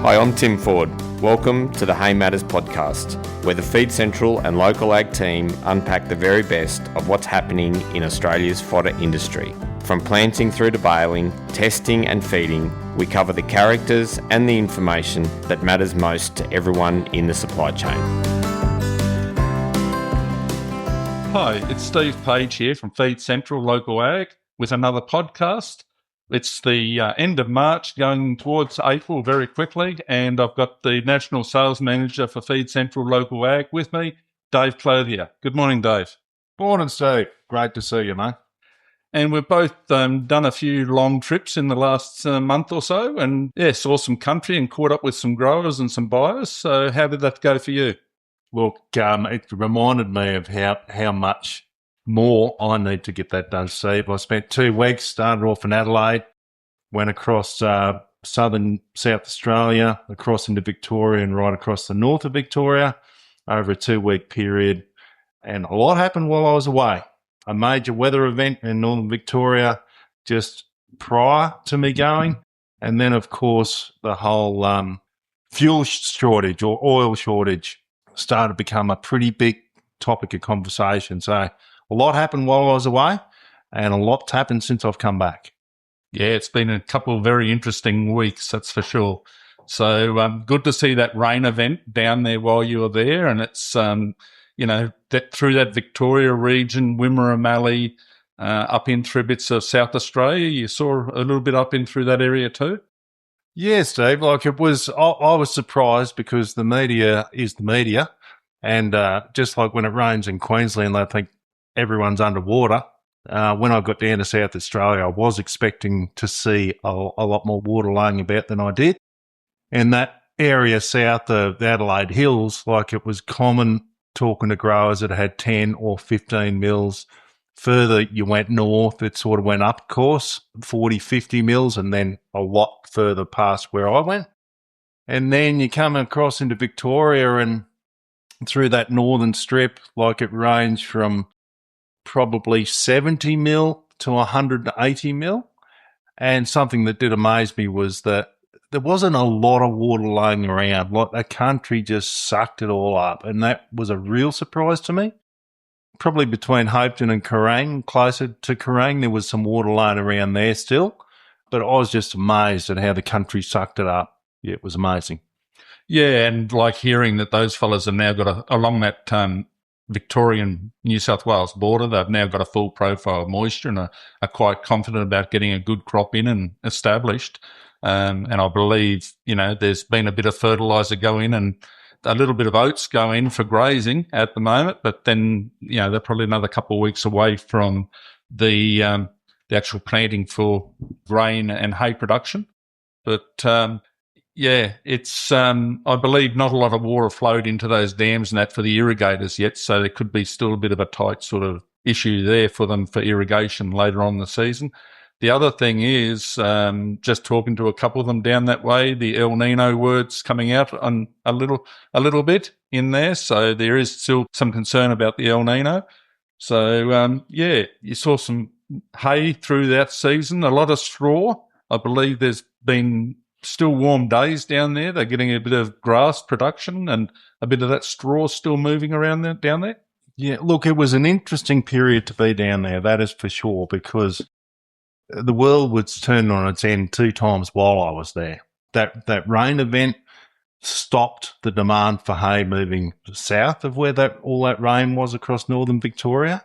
Hi, I'm Tim Ford. Welcome to the Hay Matters podcast, where the Feed Central and local ag team unpack the very best of what's happening in Australia's fodder industry. From planting through to baling, testing and feeding, we cover the characters and the information that matters most to everyone in the supply chain. Hi, it's Steve Page here from Feed Central Local Ag with another podcast. It's the end of March going towards April very quickly, and I've got the National Sales Manager for Feed Central Local Ag with me, Dave Clothier. Good morning, Dave. Morning, Steve. Great to see you, mate. And we've both done a few long trips in the last month or so, and saw some country and caught up with some growers and some buyers. So how did that go for you? Look, it reminded me of how much more I need to get that done, Steve. I spent 2 weeks, started off in Adelaide, went across southern South Australia, across into Victoria and right across the north of Victoria over a 2-week period. And a lot happened while I was away. A major weather event in northern Victoria just prior to me going. And then, of course, the whole fuel shortage or oil shortage started to become a pretty big topic of conversation. So a lot happened while I was away and a lot's happened since I've come back. Yeah, it's been a couple of very interesting weeks, that's for sure. So good to see that rain event down there while you were there. And it's, that through that Victoria region, Wimmera Mallee, up in through bits of South Australia. You saw a little bit up in through that area too? Yeah, Steve, I was surprised because the media is the media. And just like when it rains in Queensland, they think everyone's underwater. When I got down to South Australia, I was expecting to see a lot more water laying about than I did. And that area south of the Adelaide Hills, like it was common talking to growers that had 10 or 15 mils. Further you went north, it sort of went up course, 40, 50 mils, and then a lot further past where I went. And then you come across into Victoria and through that northern strip, like it ranged from probably 70 mil to 180 mil. And something that did amaze me was that there wasn't a lot of water laying around. Like the country just sucked it all up. And that was a real surprise to me. Probably between Hopeton and Kerrang, closer to Kerrang, there was some water laying around there still. But I was just amazed at how the country sucked it up. Yeah, it was amazing. Yeah, and like hearing that those fellas have now got along that Victorian New South Wales border, they've now got a full profile of moisture and are quite confident about getting a good crop in and established. And I believe, there's been a bit of fertiliser go in and a little bit of oats go in for grazing at the moment, but then, they're probably another couple of weeks away from the actual planting for grain and hay production. But, it's, I believe not a lot of water flowed into those dams and that for the irrigators yet, so there could be still a bit of a tight sort of issue there for them for irrigation later on in the season. The other thing is, just talking to a couple of them down that way, the El Nino word's coming out on a little bit in there, so there is still some concern about the El Nino. So, you saw some hay through that season, a lot of straw. I believe there's been still warm days down there. They're getting a bit of grass production and a bit of that straw still moving around down there. Yeah, look, it was an interesting period to be down there, that is for sure, because the world was turned on its end 2 times while I was there. That rain event stopped the demand for hay moving south of where all that rain was across northern Victoria.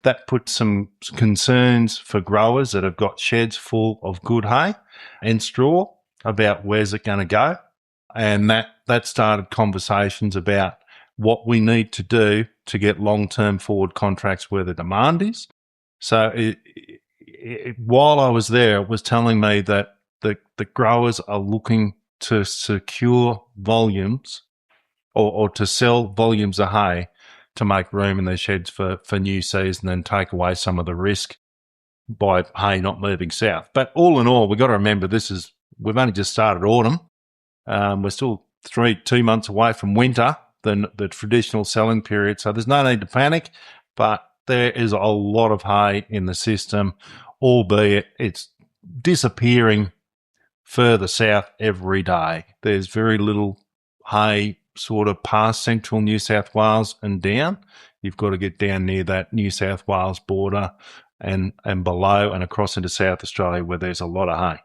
That put some concerns for growers that have got sheds full of good hay and straw about where's it going to go. And that started conversations about what we need to do to get long-term forward contracts where the demand is. So while I was there, it was telling me that the growers are looking to secure volumes or to sell volumes of hay to make room in their sheds for new season and take away some of the risk by hay not moving south. But all in all, we've got to remember we've only just started autumn. We're still 2 months away from winter, the traditional selling period. So there's no need to panic, but there is a lot of hay in the system, albeit it's disappearing further south every day. There's very little hay sort of past central New South Wales and down. You've got to get down near that New South Wales border and below and across into South Australia where there's a lot of hay.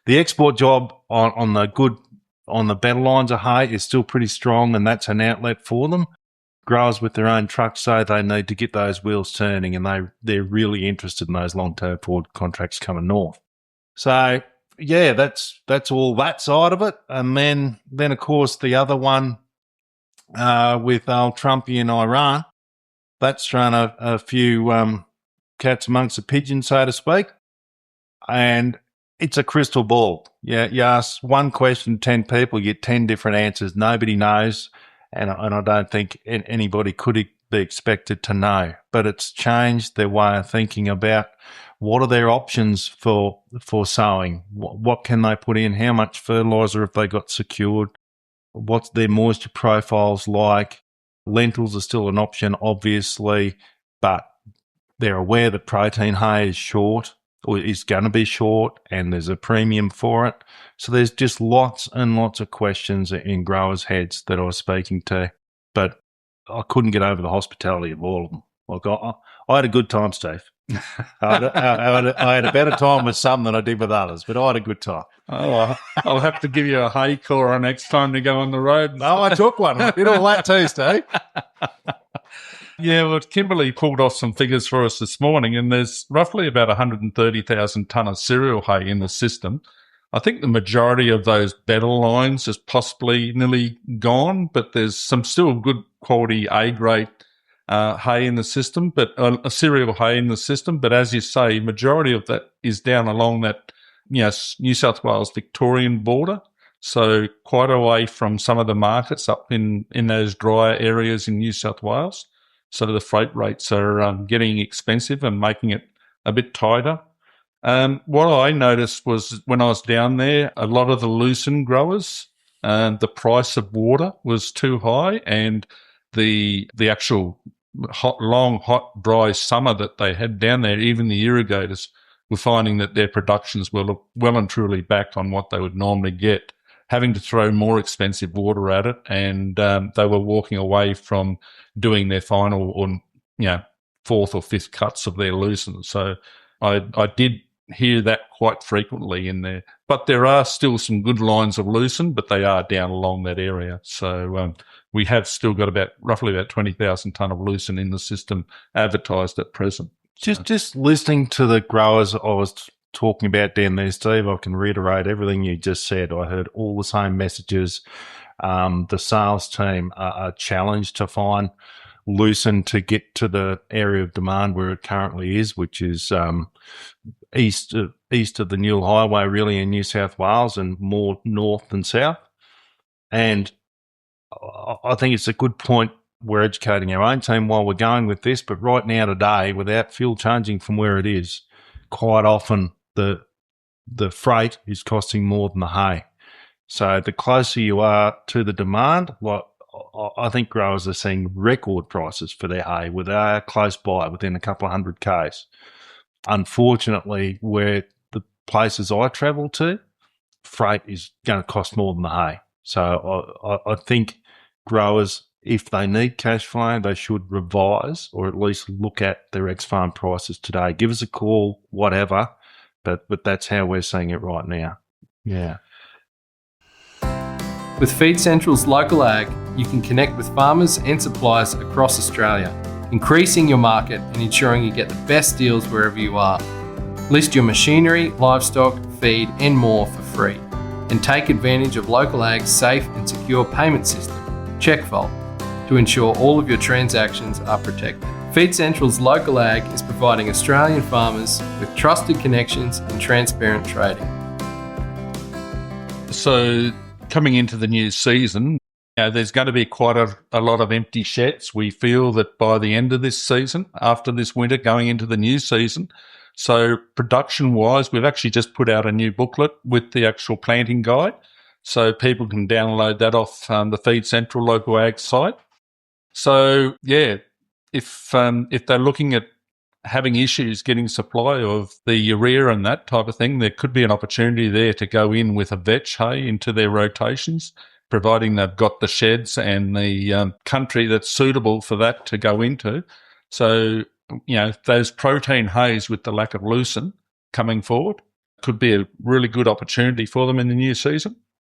The export job on the better lines of hay is still pretty strong, and that's an outlet for them. Growers with their own trucks say they need to get those wheels turning, and they're really interested in those long-term forward contracts coming north. So, yeah, that's all that side of it. And then of course, the other one with old Trumpy in Iran, that's thrown a few cats amongst the pigeons, so to speak. And it's a crystal ball. Yeah, you ask one question to 10 people, you get 10 different answers. Nobody knows, and I don't think anybody could be expected to know. But it's changed their way of thinking about what are their options for sowing. What can they put in? How much fertiliser have they got secured? What's their moisture profiles like? Lentils are still an option, obviously, but they're aware that protein hay is short, or is going to be short, and there's a premium for it. So there's just lots and lots of questions in growers' heads that I was speaking to, but I couldn't get over the hospitality of all of them. Like I had a good time, Steve. I had a better time with some than I did with others, but I had a good time. Oh, I'll have to give you a hay caller next time to go on the road. No, I took one. I did all that too, Steve. Yeah, well, Kimberley pulled off some figures for us this morning, and there's roughly about 130,000 tonne of cereal hay in the system. I think the majority of those better lines is possibly nearly gone, but there's some still good quality A-grade hay in the system, but cereal hay in the system. But as you say, majority of that is down along that, New South Wales Victorian border. So quite away from some of the markets up in those drier areas in New South Wales. So the freight rates are getting expensive and making it a bit tighter. What I noticed was when I was down there, a lot of the lucerne growers, the price of water was too high, and the actual hot, dry summer that they had down there, even the irrigators were finding that their productions were well and truly back on what they would normally get, having to throw more expensive water at it, and they were walking away from doing their final or fourth or fifth cuts of their lucerne. So I did hear that quite frequently in there. But there are still some good lines of lucerne, but they are down along that area. So we have still got roughly about 20,000 tonne of lucerne in the system advertised at present. Just listening to the growers I was talking about down there, Steve, I can reiterate everything you just said. I heard all the same messages. The sales team are challenged to find lucerne to get to the area of demand where it currently is, which is east of the Newell Highway, really, in New South Wales, and more north than south. And I think it's a good point. We're educating our own team while we're going with this, but right now today, without fuel changing from where it is, quite often the freight is costing more than the hay. So the closer you are to the demand, like I think growers are seeing record prices for their hay, where they are close by, within a couple of 100 Ks. Unfortunately, where the places I travel to, freight is going to cost more than the hay. So I think growers, if they need cash flow, they should revise or at least look at their ex-farm prices today. Give us a call, whatever, but that's how we're seeing it right now. Yeah. With Feed Central's Local Ag, you can connect with farmers and suppliers across Australia, increasing your market and ensuring you get the best deals wherever you are. List your machinery, livestock, feed and more for free, and take advantage of Local Ag's safe and secure payment system, CheckVault, to ensure all of your transactions are protected. Feed Central's Local Ag is providing Australian farmers with trusted connections and transparent trading. So coming into the new season, there's going to be quite a lot of empty sheds. We feel that by the end of this season, after this winter, going into the new season. So production-wise, we've actually just put out a new booklet with the actual planting guide, so people can download that off the Feed Central Local Ag site. So, yeah, if they're looking at having issues getting supply of the urea and that type of thing, there could be an opportunity there to go in with a vetch hay into their rotations, providing they've got the sheds and the country that's suitable for that to go into. So, those protein hays with the lack of lucerne coming forward could be a really good opportunity for them in the new season.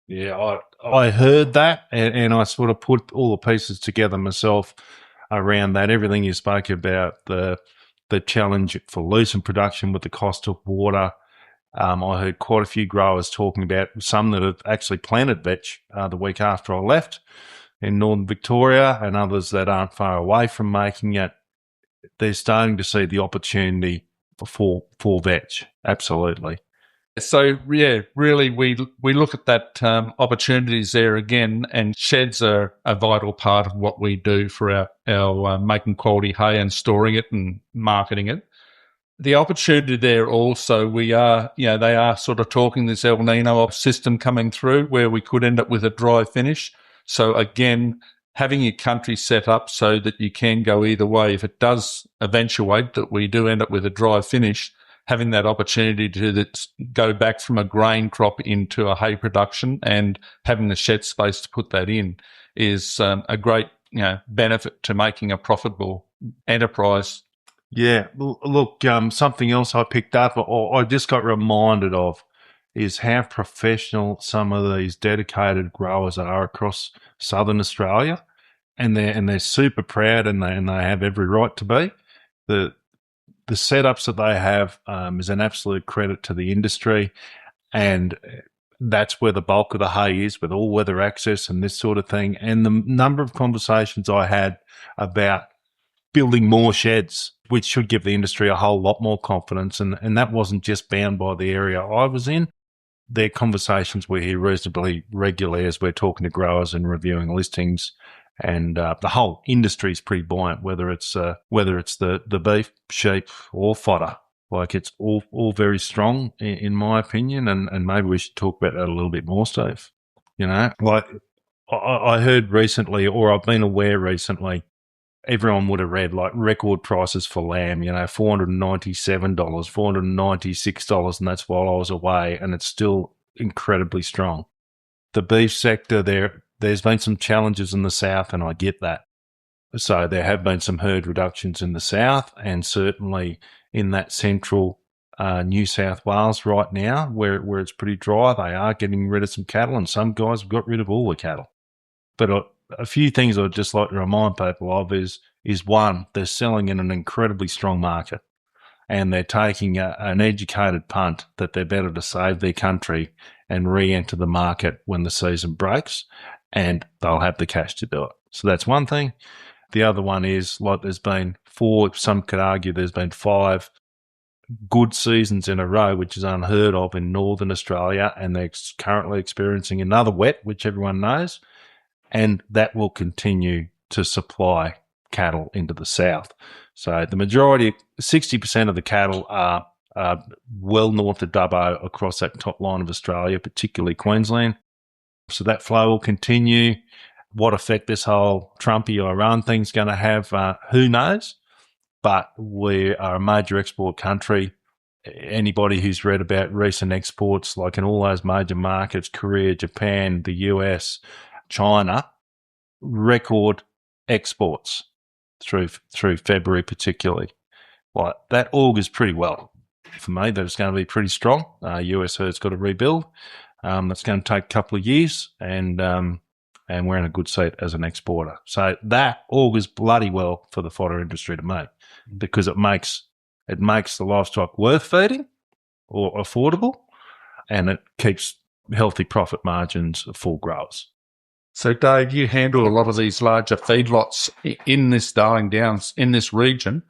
Yeah, I heard that, and I sort of put all the pieces together myself around that. Everything you spoke about, the challenge for lucerne production with the cost of water. I heard quite a few growers talking about some that have actually planted vetch the week after I left in northern Victoria, and others that aren't far away from making it. They're starting to see the opportunity for vetch. Absolutely. So, yeah, really, we look at that opportunities there again, and sheds are a vital part of what we do for our making quality hay and storing it and marketing it. The opportunity there also, they are sort of talking this El Nino system coming through where we could end up with a dry finish. So again, having your country set up so that you can go either way. If it does eventuate that we do end up with a dry finish, having that opportunity to go back from a grain crop into a hay production and having the shed space to put that in is a great benefit to making a profitable enterprise. Yeah, look, something else I picked up or I just got reminded of is how professional some of these dedicated growers are across southern Australia, and they're super proud, and they have every right to be. The setups that they have is an absolute credit to the industry, and that's where the bulk of the hay is, with all weather access and this sort of thing. And the number of conversations I had about building more sheds, which should give the industry a whole lot more confidence, and that wasn't just bound by the area I was in. They're conversations we hear reasonably regularly as we're talking to growers and reviewing listings. And the whole industry is pretty buoyant, whether it's the beef, sheep, or fodder. Like, it's all very strong in my opinion, and maybe we should talk about that a little bit more, Steve. Like I heard recently, or I've been aware recently, everyone would have read like record prices for lamb. $497, $496, and that's while I was away, and it's still incredibly strong. The beef sector There's been some challenges in the south, and I get that. So there have been some herd reductions in the south, and certainly in that central New South Wales right now, where it's pretty dry, they are getting rid of some cattle, and some guys have got rid of all the cattle. But a few things I'd just like to remind people of is one, they're selling in an incredibly strong market, and they're taking an educated punt that they're better to save their country and re-enter the market when the season breaks, and they'll have the cash to do it. So that's one thing. The other one is, like, there's been some could argue there's been 5 good seasons in a row, which is unheard of in northern Australia, and they're currently experiencing another wet, which everyone knows, and that will continue to supply cattle into the south. So the majority, 60% of the cattle are well north of Dubbo across that top line of Australia, particularly Queensland. So that flow will continue. What effect this whole Trumpy Iran thing's going to have, who knows? But we are a major export country. Anybody who's read about recent exports, like in all those major markets, Korea, Japan, the US, China, record exports through February particularly. Like, that augurs pretty well for me that it's going to be pretty strong. US herd's got to rebuild. That's going to take a couple of years, and we're in a good seat as an exporter. So that augurs bloody well for the fodder industry to me, because it makes the livestock worth feeding or affordable, and it keeps healthy profit margins for growers. So, Dave, you handle a lot of these larger feedlots in this Darling Downs, in this region.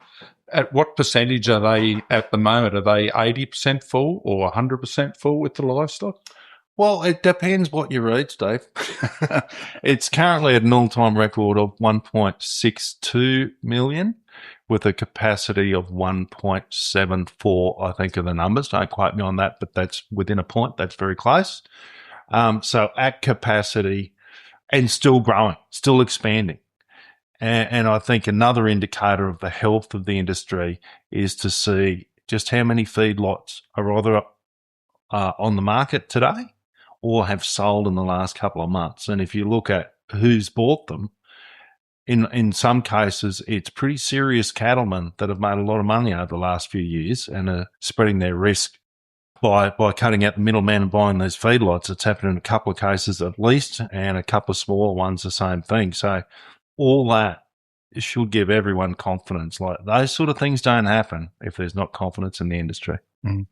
At what percentage are they at the moment? Are they 80% full or 100% full with the livestock? Well, it depends what you read, Steve. It's currently at an all-time record of 1.62 million with a capacity of 1.74, I think are the numbers. Don't quote me on that, but that's within a point. That's very close. So at capacity and still growing, still expanding. And I think another indicator of the health of the industry is to see just how many feedlots are either on the market today or have sold in the last couple of months. And if you look at who's bought them, in some cases, it's pretty serious cattlemen that have made a lot of money over the last few years and are spreading their risk by cutting out the middleman and buying these feedlots. It's happened in a couple of cases at least, and a couple of smaller ones the same thing. So all that should give everyone confidence. Like, those sort of things don't happen if there's not confidence in the industry. Mm.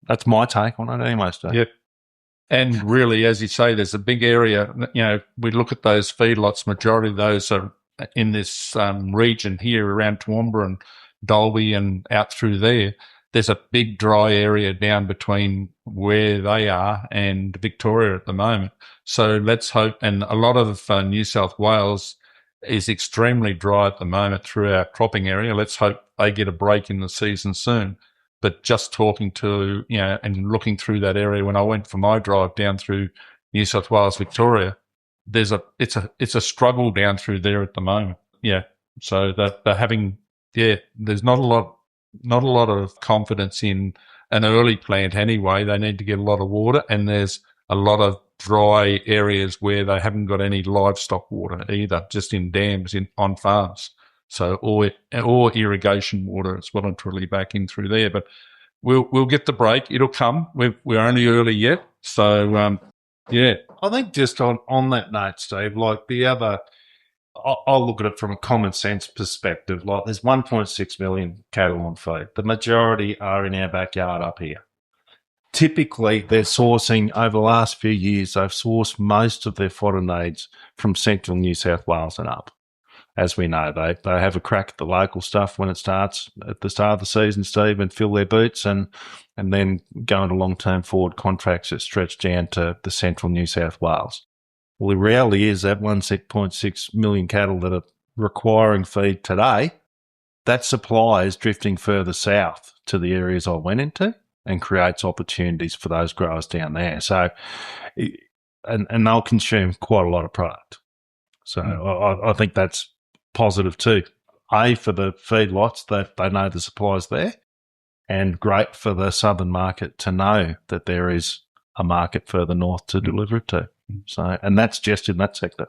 That's my take on it anyway, Steve. Yep. And really, as you say, there's a big area. We look at those feedlots, majority of those are in this region here around Toowoomba and Dalby and out through there. There's a big dry area down between where they are and Victoria at the moment. So let's hope, and a lot of New South Wales is extremely dry at the moment through our cropping area. Let's hope they get a break in the season soon. But just talking to, and looking through that area, when I went for my drive down through New South Wales, Victoria, it's a struggle down through there at the moment. Yeah. So that they're having, there's not a lot of confidence in an early plant anyway. They need to get a lot of water, and there's a lot of dry areas where they haven't got any livestock water either, just in dams on farms. So or irrigation water as well and truly back in through there. But we'll get the break. It'll come. We're only early yet. So, I think just on that note, Steve, like the other, I'll look at it from a common sense perspective. Like, there's 1.6 million cattle on feed. The majority are in our backyard up here. Typically, they're sourcing, over the last few years, they've sourced most of their fodder needs from central New South Wales and up. As we know, they have a crack at the local stuff when it starts at the start of the season, Steve, and fill their boots and then go into long-term forward contracts that stretch down to the central New South Wales. Well, the reality is that 1.6 million cattle that are requiring feed today, that supply is drifting further south to the areas I went into and creates opportunities for those growers down there. So, and they'll consume quite a lot of product. So I think that's positive too. For the feedlots, that they know the supply's there, and great for the southern market to know that there is a market further north to deliver it to. So, and that's just in that sector.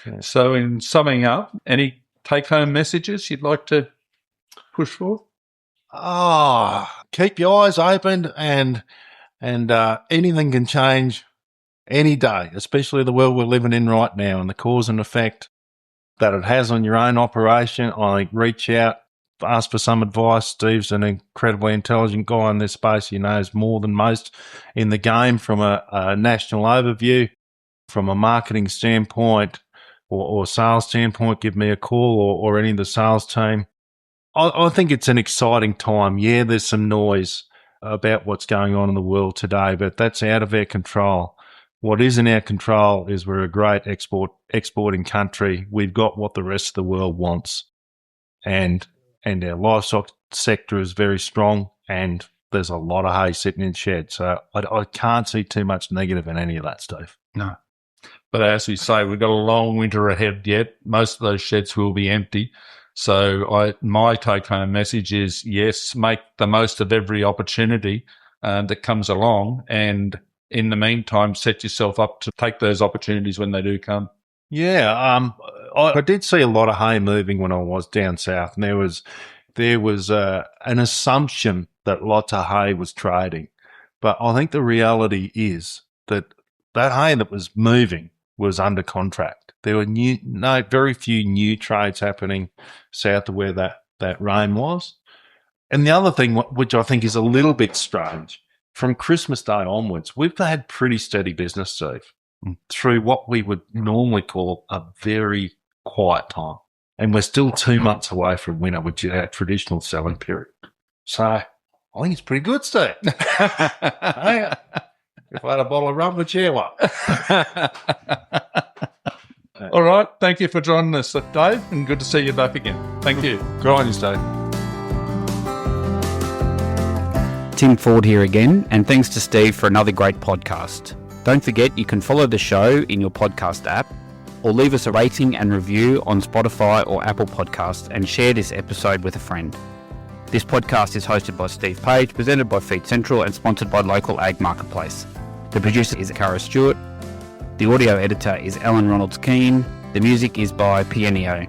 Yeah. So, in summing up, any take-home messages you'd like to push forward? Keep your eyes open, and anything can change any day, especially the world we're living in right now, and the cause and effect that it has on your own operation. I think reach out, ask for some advice. Steve's an incredibly intelligent guy in this space. He knows more than most in the game from a national overview, from a marketing standpoint or sales standpoint. Give me a call or any of the sales team. I think it's an exciting time. Yeah, there's some noise about what's going on in the world today, but that's out of our control. What is in our control is we're a great exporting country. We've got what the rest of the world wants, and our livestock sector is very strong, and there's a lot of hay sitting in sheds. So I can't see too much negative in any of that, Steve. No. But as we say, we've got a long winter ahead yet. Most of those sheds will be empty. So my take-home message is, yes, make the most of every opportunity that comes along, and in the meantime, set yourself up to take those opportunities when they do come. Yeah, I did see a lot of hay moving when I was down south, and there was an assumption that lots of hay was trading, but I think the reality is that hay that was moving was under contract. There were very few new trades happening south of where that rain was. And the other thing, which I think is a little bit strange, from Christmas Day onwards, we've had pretty steady business, Steve, through what we would normally call a very quiet time. And we're still 2 months away from winter, which is our traditional selling period. So I think it's pretty good, Steve. Hey, if I had a bottle of rum, we'd share one. All right. Thank you for joining us, Dave, and good to see you back again. Thank you. Good on you, Steve. Tim Ford here again, and thanks to Steve for another great podcast. Don't forget you can follow the show in your podcast app or leave us a rating and review on Spotify or Apple Podcasts and share this episode with a friend. This podcast is hosted by Steve Page, presented by Feed Central and sponsored by Local Ag Marketplace. The producer is Cara Stewart. The audio editor is Alan Ronalds-Keane. The music is by Pianio.